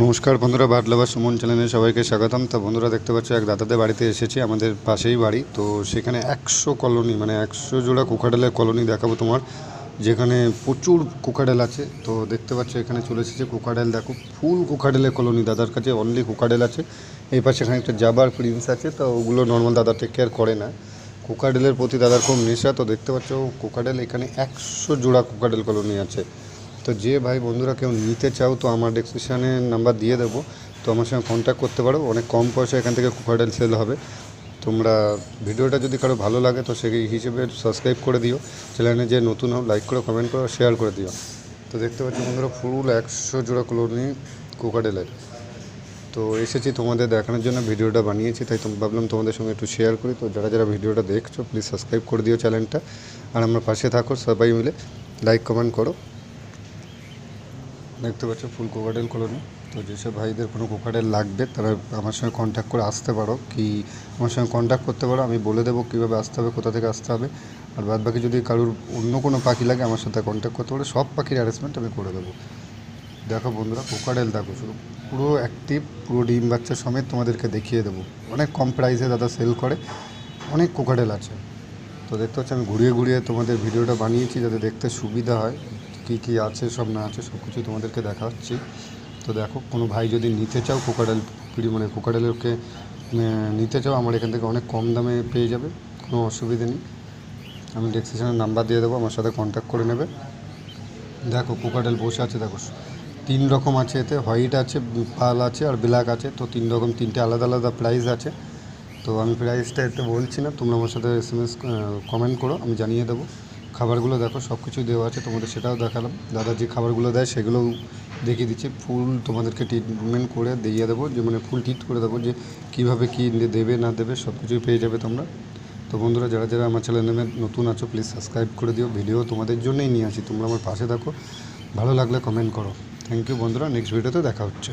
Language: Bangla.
নমস্কার বন্ধুরা, বার্ড লাভার সুমন চ্যানেলে সবাইকে স্বাগতম। তো বন্ধুরা দেখতে পাচ্ছ এক দাদাদের বাড়িতে এসেছি, আমাদের পাশেই বাড়ি। তো সেখানে 100 কলোনি মানে 100 জোড়া কোকাডেলের কলোনি দেখাবো তোমার, যেখানে প্রচুর কোকাডেল আছে। তো দেখতে পাচ্ছ এখানে চলে এসেছে কোকাডেল, দেখো ফুল কোকাডেলের কলোনি। দাদার কাছে অনলি কোকাডেল আছে। এই পাশে এখানে একটা জাবার প্রিন্স আছে, তো ওগুলো নর্মাল দাদা টেক কেয়ার করে না। কোকাডেলের প্রতি দাদার খুব নেশা। তো দেখতে পাচ্ছ কোকাডেল এখানে 100 জোড়া কোকাডেল কলোনি আছে। তো যে ভাই বন্ধুরা কেউ নিতে চাও তো আমার ডেসক্রিপশানে নাম্বার দিয়ে দেবো, তো আমার সঙ্গে কন্ট্যাক্ট করতে পারো। অনেক কম পয়সা এখান থেকে কোকাডেল সেল হবে। তোমরা ভিডিওটা যদি কারো ভালো লাগে তো সেই হিসেবে সাবস্ক্রাইব করে দিও। চ্যানেলে যে নতুন হও লাইক করো, কমেন্ট করো, শেয়ার করে দিও। তো দেখতে পাচ্ছ বন্ধুরা ফুল 100 জোড়া কলোনি কোকাডেলের। তো এসেছি তোমাদের দেখানোর জন্য, ভিডিওটা বানিয়েছি, তাই ভাবলাম তোমাদের সঙ্গে একটু শেয়ার করি। তো যারা যারা ভিডিওটা দেখছো প্লিজ সাবস্ক্রাইব করে দিও চ্যানেলটা, আর আমার পাশে থাকো, সবাই মিলে লাইক কমেন্ট করো। দেখতে পাচ্ছ ফুল কোকাডেল কলোনি। তো যেসব ভাইদের কোনো কোকাডেল লাগবে তারা আমার সঙ্গে কন্ট্যাক্ট করে আসতে পারো, কি আমার সঙ্গে কন্ট্যাক্ট করতে পারো। আমি বলে দেবো কীভাবে আসতে হবে, কোথা থেকে আসতে হবে। আর বাদ বাকি যদি কারোর অন্য কোনো পাখি লাগে আমার সাথে কন্ট্যাক্ট করতে পারো, সব পাখির অ্যারেঞ্জমেন্ট আমি করে দেবো। দেখো বন্ধুরা কোকাডেল দেখো, শুধু পুরো অ্যাক্টিভ, পুরো ডিম বাচ্চা সমেত তোমাদেরকে দেখিয়ে দেবো। অনেক কম প্রাইসে দাদা সেল করে, অনেক কোকাডেল আছে। তো দেখতে হচ্ছে আমি ঘুরিয়ে ঘুরিয়ে তোমাদের ভিডিওটা বানিয়েছি যাতে দেখতে সুবিধা হয়, কী কী আছে সব না আছে সব কিছুই তোমাদেরকে দেখাচ্ছি। তো দেখো কোনো ভাই যদি নিতে চাও কোকাডেল, মানে কোকাডেলকে নিতে চাও, আমার এখান থেকে অনেক কম দামে পেয়ে যাবে, কোনো অসুবিধে নেই। আমি ডেসক্রিপশনে নাম্বার দিয়ে দেবো, আমার সাথে কন্ট্যাক্ট করে নেবে। দেখো কোকাডেল বসে আছে, দেখো 3 রকম আছে, এতে হোয়াইট আছে, পাল আছে আর ব্ল্যাক আছে। তো 3 রকম, 3টে আলাদা আলাদা প্রাইস আছে। তো আমি প্রাইসটা এতে বলছি না, তোমরা আমার সাথে SMS কমেন্ট করো, আমি জানিয়ে দেবো। খাবারগুলো দেখো সব কিছুই দেওয়া আছে, তোমাদের সেটাও দেখালাম। দাদা যে খাবারগুলো দেয় সেগুলোও দেখিয়ে দিচ্ছি। ফুল তোমাদেরকে ট্রিটমেন্ট করে দিয়ে দেবো, যে মানে ফুল ট্রিট করে দেবো, যে কীভাবে কী দেবে না দেবে সব কিছুই পেয়ে যাবে তোমরা। তো বন্ধুরা যারা যারা আমার চ্যানেলে নতুন আছো প্লিজ সাবস্ক্রাইব করে দিও। ভিডিও তোমাদের জন্যই নিয়ে আসি, তোমরা আমার পাশে থাকো। ভালো লাগলে কমেন্ট করো। থ্যাংক ইউ বন্ধুরা, নেক্সট ভিডিওতে দেখা হচ্ছে।